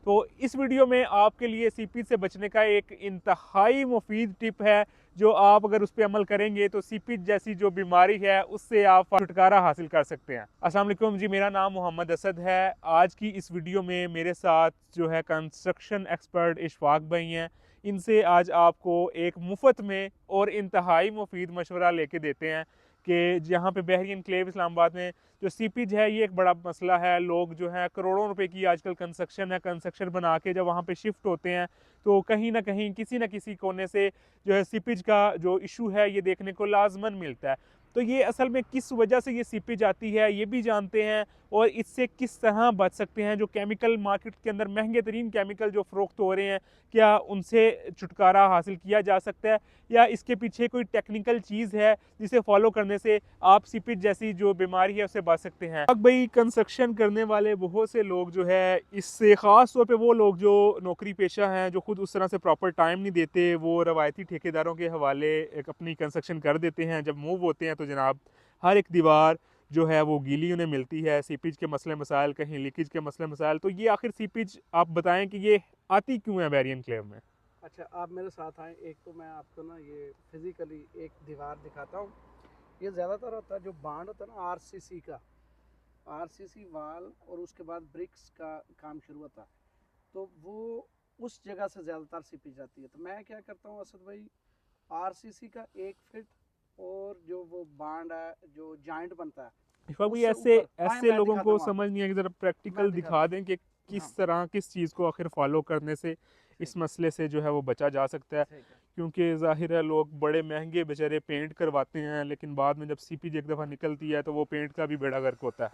तो इस वीडियो में आपके लिए सीपीज से बचने का एक इंतहाई मुफीद टिप है, जो आप अगर उस पर अमल करेंगे तो सीपीज जैसी जो बीमारी है उससे आप छुटकारा हासिल कर सकते हैं। अस्सलाम वालेकुम जी, मेरा नाम मोहम्मद असद है। आज की इस वीडियो में मेरे साथ जो है कंस्ट्रक्शन एक्सपर्ट इशफाक भाई हैं। इनसे आज आपको एक मुफ्त में और इंतहाई मुफीद मशवरा लेके देते हैं कि जहाँ पे बहरी एनक्लेव इस्लामाबाद में जो सीपीज है ये एक बड़ा मसला है। लोग जो है करोड़ों रुपए की आजकल कंस्ट्रक्शन बना के जब वहाँ पे शिफ्ट होते हैं तो कहीं ना कहीं किसी न किसी कोने से जो है सीपीज का जो इशू है ये देखने को लाजमन मिलता है। तो ये असल में किस वजह से ये सीपीज आती है ये भी जानते हैं, और इससे किस तरह बच सकते हैं। जो केमिकल मार्केट के अंदर महंगे तरीन केमिकल जो फ़रोख्त हो रहे हैं, क्या उनसे छुटकारा हासिल किया जा सकता है, या इसके पीछे कोई टेक्निकल चीज़ है जिसे फॉलो करने से आप सीपीज जैसी जो बीमारी है उससे बच सकते हैं। अब भाई कंस्ट्रक्शन करने वाले बहुत से लोग जो है, इससे ख़ास तौर पे वो लोग जो नौकरी पेशा हैं, जो खुद उस तरह से प्रॉपर टाइम नहीं देते, वो रवायती ठेकेदारों के हवाले एक अपनी कंस्ट्रक्शन कर देते हैं। जब मूव होते हैं तो जनाब हर एक दीवार जो है वो गीली उन्हें मिलती है। सीपीज के मसले मसाइल, कहीं लीकेज के मसले मसाइल। तो ये आखिर सीपीज आप बताएं कि ये आती क्यों है बैरियन क्लेव में? अच्छा, आप मेरे साथ आएँ। एक तो मैं आपको ना ये फिज़िकली एक दीवार दिखाता हूँ। ये ज़्यादातर होता है जो बांड होता है ना आरसीसी का, आरसीसी वाल, और उसके बाद ब्रिक्स का काम शुरू होता है। तो वो उस जगह से ज़्यादातर सीपी जाती है। तो मैं क्या करता हूँ असद भाई, आरसीसी का 1 फीट और जो वो बांड है, जो जॉइंट बनता है, भाई उससे ऐसे ऊपर। हाँ, ऐसे मैं लोगों दिखाता को हूँ समझ आपको, नहीं है कि जरा मैं प्रैक्टिकल दिखा दिखाता हूँ। दें कि हाँ, किस तरह किस चीज़ को आखिर फॉलो करने से ठीक इस मसले से जो है वो बचा जा सकता है। ठीक है। क्योंकि जाहिर है लोग बड़े महंगे बेचारे पेंट करवाते हैं, लेकिन बाद में जब सीपीज एक दफ़ा निकलती है तो वो पेंट का भी बेड़ा गर्क होता है।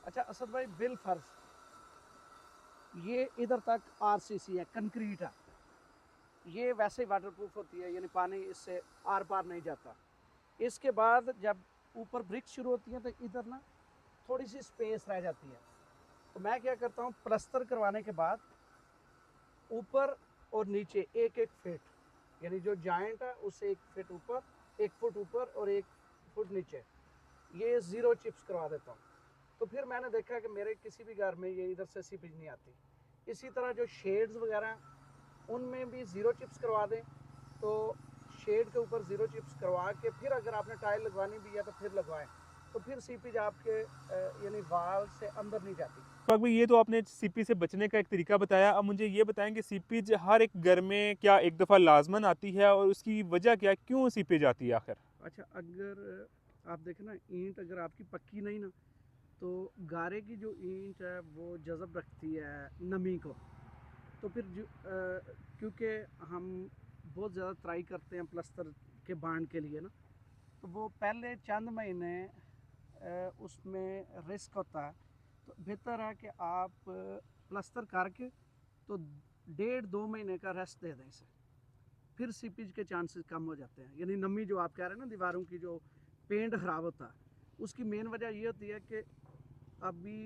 अच्छा असद भाई, बिल फर्ज ये इधर तक आरसीसी है, कंक्रीट है। ये वैसे ही वाटरप्रूफ होती है, यानी पानी इससे आर पार नहीं जाता। इसके बाद जब ऊपर ब्रिक्स शुरू होती हैं तो इधर ना थोड़ी सी स्पेस रह जाती है। तो मैं क्या करता हूँ, प्लस्तर करवाने के बाद ऊपर और नीचे 1-1 फीट, यानी जो जॉइंट है उससे 1 फीट ऊपर, 1 फुट ऊपर और 1 फुट नीचे, ये 0 चिप्स करवा देता हूँ। तो फिर मैंने देखा कि मेरे किसी भी घर में ये इधर से सीपेज नहीं आती। इसी तरह जो शेड्स वगैरह हैं उनमें भी 0 चिप्स करवा दें। तो शेड के ऊपर 0 चिप्स करवा के फिर अगर आपने टाइल लगवानी भी है तो फिर लगवाएं। तो फिर सीपीज आपके यानी वाल से अंदर नहीं जाती। तो भाई ये तो आपने सीपी से बचने का एक तरीका बताया। अब मुझे ये बताएं कि सीपीज हर एक घर में क्या एक दफ़ा लाजमन आती है, और उसकी वजह क्या, क्यों सीपीज आती है आखिर? अच्छा, अगर आप देखें ना, ईंट अगर आपकी पक्की नहीं ना, तो गारे की जो ईंट है वो जज़ब रखती है नमी को। तो फिर क्योंकि हम बहुत ज़्यादा ट्राई करते हैं प्लस्तर के बांड के लिए ना, तो वो पहले चंद महीने उसमें रिस्क होता है। तो बेहतर है कि आप प्लस्तर करके तो 1.5-2 महीने का रेस्ट दे दें इसे। फिर सीपीज के चांसेस कम हो जाते हैं। यानी नमी जो आप कह रहे हैं ना, दीवारों की जो पेंट ख़राब होता है, उसकी मेन वजह ये होती है कि अभी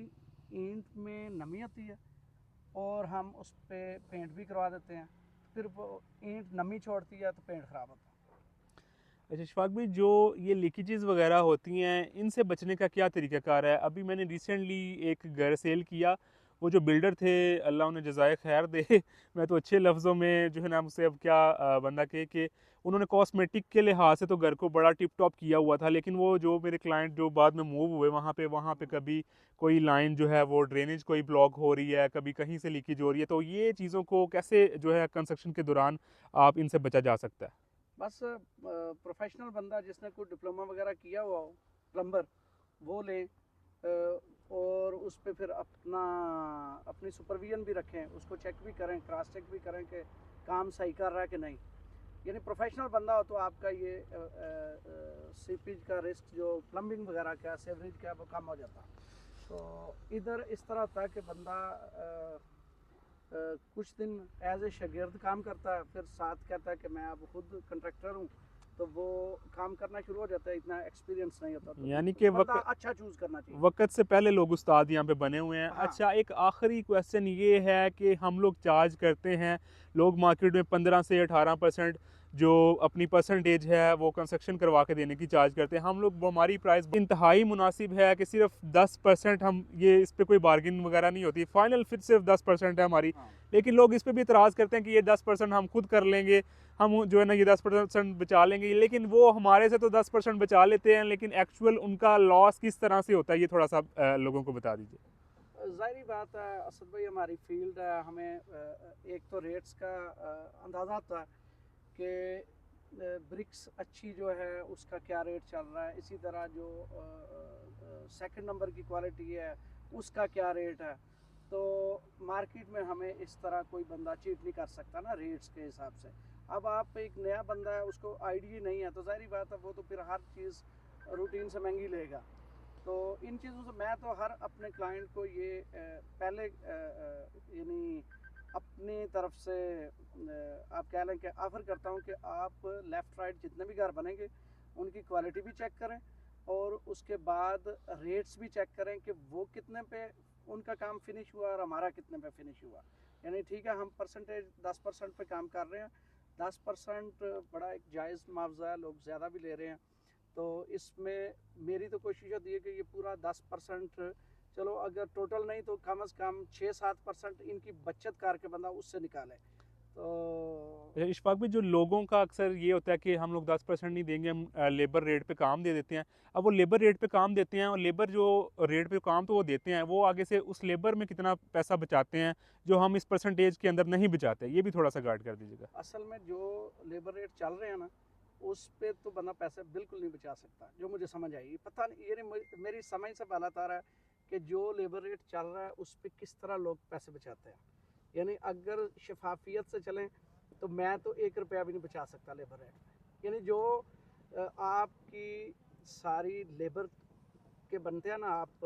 ईंट में नमी होती है और हम उस पर पेंट भी करवा देते हैं। फिर वो ईंट नमी छोड़ती है तो पेंट ख़राब होता है। अच्छा शफाक भाई, जो ये लीकेजेस वगैरह होती हैं इनसे बचने का क्या तरीकाकार है? अभी मैंने रिसेंटली एक घर सेल किया। वो जो बिल्डर थे, अल्लाह उन्हें जज़ाए खैर दे मैं तो अच्छे लफ्ज़ों में जो है ना, मुझसे अब क्या बंदा कहे कि उन्होंने कॉस्मेटिक के लिहाज से तो घर को बड़ा टिप टॉप किया हुआ था, लेकिन वो जो मेरे क्लाइंट जो बाद में मूव हुए वहाँ पे कभी कोई लाइन जो है वो ड्रेनेज कोई ब्लॉक हो रही है, कभी कहीं से लीकेज हो रही है। तो ये चीज़ों को कैसे जो है कंस्ट्रक्शन के दौरान आप इनसे बचा जा सकता है? बस प्रोफेशनल बंदा जिसने कोई डिप्लोमा वगैरह किया हुआ हो, प्लम्बर, वो लें। और उस पर फिर अपनी सुपरविजन भी रखें, उसको चेक भी करें, क्रॉस चेक भी करें कि काम सही कर रहा है कि नहीं। यानी प्रोफेशनल बंदा हो तो आपका ये सीपीज का रिस्क जो प्लम्बिंग वगैरह का, सेवरेज का, वो कम हो जाता है। तो इधर इस तरह था कि बंदा कुछ दिन एज ए शागिर्द काम करता है, फिर साथ कहता है कि मैं अब खुद कंट्रैक्टर हूँ, तो वो काम करना शुरू हो जाता है। इतना एक्सपीरियंस नहीं होता, तो यानी कि बंदा अच्छा चूज़ करना चाहिए। वक्त से पहले लोग उस्ताद यहाँ पे बने हुए हैं। हाँ, अच्छा, एक आखिरी क्वेश्चन ये है कि हम लोग चार्ज करते हैं, लोग मार्केट में 15 से 18% जो अपनी परसेंटेज है वो कंस्ट्रक्शन करवा के देने की चार्ज करते हैं। हम लोग, वो हमारी प्राइस इंतहाई मुनासिब है कि सिर्फ 10% हम, ये इस पर कोई बार्गिन वगैरह नहीं होती, फाइनल फिर सिर्फ 10% है हमारी। हाँ। लेकिन लोग इस पर भी इतराज़ करते हैं कि ये 10% हम खुद कर लेंगे, हम जो है ना ये 10% बचा लेंगे, लेकिन वो हमारे से तो 10% बचा लेते हैं, लेकिन एक्चुअल उनका लॉस किस तरह से होता है ये थोड़ा सा लोगों को बता दीजिए। ज़ाहिरी बात है असद भाई, हमारी फील्ड है, हमें एक तो रेट्स का अंदाज़ा होता है कि ब्रिक्स अच्छी जो है उसका क्या रेट चल रहा है, इसी तरह जो सेकंड नंबर की क्वालिटी है उसका क्या रेट है। तो मार्केट में हमें इस तरह कोई बंदा चीट नहीं कर सकता ना रेट्स के हिसाब से। अब आप एक नया बंदा है, उसको आइडिया नहीं है, तो ज़ाहिरी बात है वो तो फिर हर चीज़ रूटीन से महंगी लेगा। तो इन चीज़ों से मैं तो हर अपने क्लाइंट को ये पहले यानी अपनी तरफ से आप कह लें कि ऑफ़र करता हूँ कि आप लेफ़्ट राइट जितने भी घर बनेंगे उनकी क्वालिटी भी चेक करें और उसके बाद रेट्स भी चेक करें कि वो कितने पे उनका काम फिनिश हुआ और हमारा कितने पे फिनिश हुआ। यानी ठीक है, हम परसेंटेज 10% पे काम कर रहे हैं, 10% बड़ा एक जायज़ मुआवजा है, लोग ज़्यादा भी ले रहे हैं। तो इसमें मेरी तो कोशिश होती है कि ये पूरा 10%, चलो अगर टोटल नहीं तो कम से कम 6-7% इनकी बचत करके बंदा उससे निकाले। तो इशफाक भी, जो लोगों का अक्सर ये होता है कि हम लोग 10% नहीं देंगे, हम लेबर रेट पे काम दे देते हैं। अब वो लेबर रेट पे काम देते हैं और लेबर जो रेट पे काम तो वो देते हैं, वो आगे से उस लेबर में कितना पैसा बचाते हैं जो हम इस परसेंटेज के अंदर नहीं बचाते, ये भी थोड़ा सा गाइड कर दीजिएगा। असल में जो लेबर रेट चल रहे हैं ना, उस पे तो बंदा पैसे बिल्कुल नहीं बचा सकता, जो मुझे समझ आई। पता नहीं, ये मेरी समझ से बाला तार है कि जो लेबर रेट चल रहा है उस पे किस तरह लोग पैसे बचाते हैं। यानी अगर शफाफियत से चलें तो मैं तो 1 रुपया भी नहीं बचा सकता लेबर रेट में। यानी जो आपकी सारी लेबर के बनते हैं ना, आप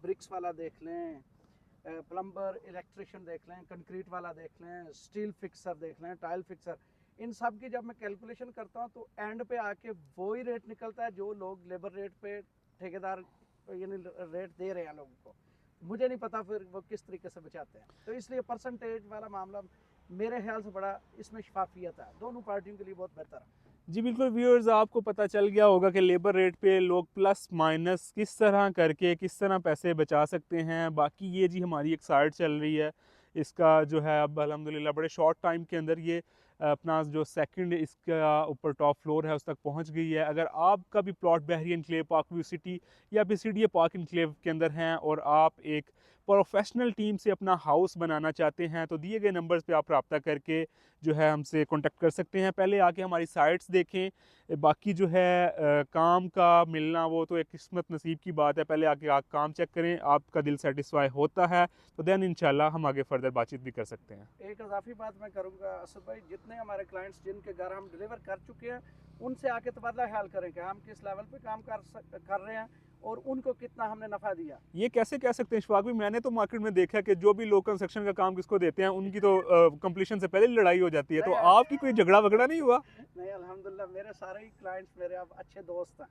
ब्रिक्स वाला देख लें, प्लम्बर, इलेक्ट्रिशियन देख लें, कंक्रीट वाला देख लें, स्टील फिक्सर देख लें, टाइल फिक्सर, इन सब की जब मैं कैलकुलेशन करता हूँ तो एंड पे आके वही रेट निकलता है जो लोग लेबर रेट पे ठेकेदार यानी रेट दे रहे हैं लोगों को। मुझे नहीं पता फिर वो किस तरीके से बचाते हैं। तो इसलिए परसेंटेज वाला मामला मेरे ख्याल से बड़ा इसमें शफाफियत है, दोनों पार्टियों के लिए बहुत बेहतर है। जी बिल्कुल व्यूअर्स, आपको पता चल गया होगा कि लेबर रेट पे लोग प्लस माइनस किस तरह करके किस तरह पैसे बचा सकते हैं। बाकी ये जी हमारी एक साइट चल रही है, इसका जो है अब अल्हम्दुलिल्लाह बड़े शॉर्ट टाइम के अंदर ये अपना जो सेकंड इसका ऊपर टॉप फ्लोर है उस तक पहुंच गई है। अगर आपका भी प्लॉट बहरी एनक्लेव पार्क व्यू सिटी या फिर सीडीए पार्क एनक्लेव के अंदर हैं और आप एक प्रोफेशनल टीम से अपना हाउस बनाना चाहते हैं, तो दिए गए नंबर्स पे आप रब्ता करके जो है हमसे कांटेक्ट कर सकते हैं। पहले आके हमारी साइट्स देखें, बाकी जो है काम का मिलना वो तो एक किस्मत नसीब की बात है। पहले आके आप काम चेक करें, आपका दिल सेटिस्फाई होता है तो देन इंशाल्लाह हम आगे फर्दर बातचीत भी कर सकते हैं। एक इजाफी बात मैं करूँगा असद भाई, जितने हमारे क्लाइंट्स जिनके घर हम डिलीवर कर चुके हैं उनसे आके तबादला ख्याल करें कि हम किस लेवल पे काम कर रहे हैं और उनको कितना हमने नफ़ा दिया। ये कैसे कह सकते हैं इशफाक भी, मैंने तो मार्केट में देखा कि जो भी लोग कंस्ट्रक्शन का काम किसको देते हैं उनकी तो कंप्लीशन से पहले लड़ाई हो जाती है। तो आपकी कोई झगड़ा वगड़ा नहीं हुआ? नहीं, अल्हम्दुलिल्लाह मेरे सारे ही क्लाइंट्स मेरे अब अच्छे दोस्त हैं।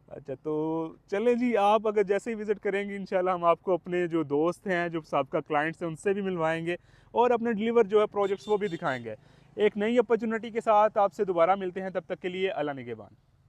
अच्छा, तो चलें जी, आप अगर जैसे ही विज़िट करेंगे इंशाल्लाह हम आपको अपने जो दोस्त हैं, जो साबका क्लाइंट्स हैं, उनसे भी मिलवाएंगे और अपने डिलीवर जो है प्रोजेक्ट्स वो भी दिखाएंगे। एक नई अपॉर्चुनिटी के साथ आपसे दोबारा मिलते हैं, तब तक के लिए अल्लाह निगहबान।